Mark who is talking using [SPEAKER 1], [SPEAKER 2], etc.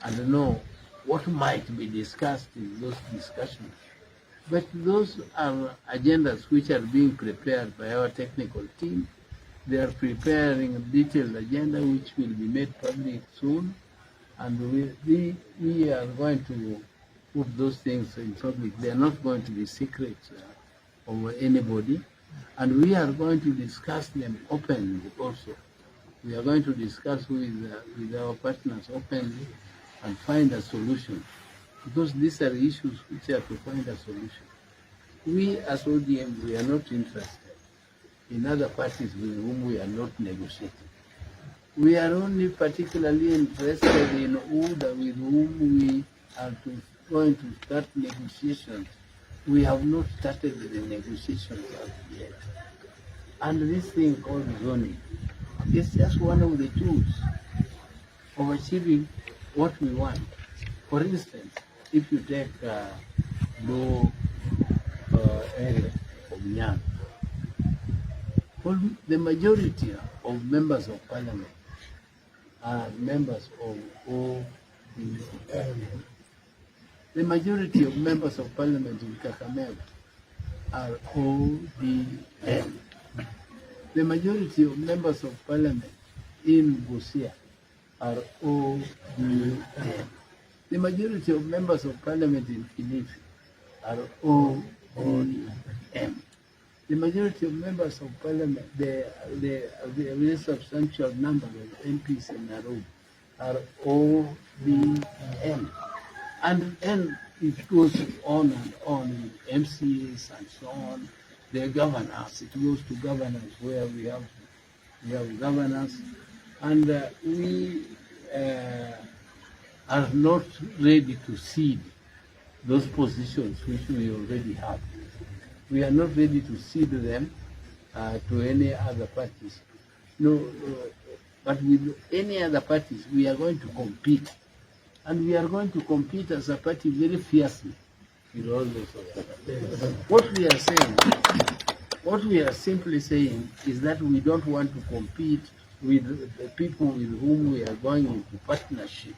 [SPEAKER 1] and know what might be discussed in those discussions. But those are agendas which are being prepared by our technical team. They are preparing a detailed agenda which will be made public soon, and we are going to put those things in public. They are not going to be secrets over anybody, and we are going to discuss them openly also. We are going to discuss with our partners openly and find a solution, because these are issues which are to find a solution. We as ODM, we are not interested in other parties with whom we are not negotiating. We are only particularly interested in order with whom we are going to start negotiations. We have not started the negotiations as yet. And this thing called zoning is just one of the tools of achieving what we want. For instance, if you take low area of Nyang, well, the majority of members of parliament are members of ODM. The majority of members of parliament in Kakamega are ODM. The majority of members of parliament in Busia are ODM. The majority of members of parliament in Kilifi are ODM. The majority of members of parliament, the very substantial number of MPs in Nairobi are ODM. And it goes on and on with MCAs and so on. The governors, it goes to governors where we have governors, and we are not ready to cede those positions which we already have. We are not ready to cede them to any other parties. No, but with any other parties, we are going to compete. And we are going to compete as a party very fiercely in all those things. What we are simply saying is that we don't want to compete with the people with whom we are going into partnership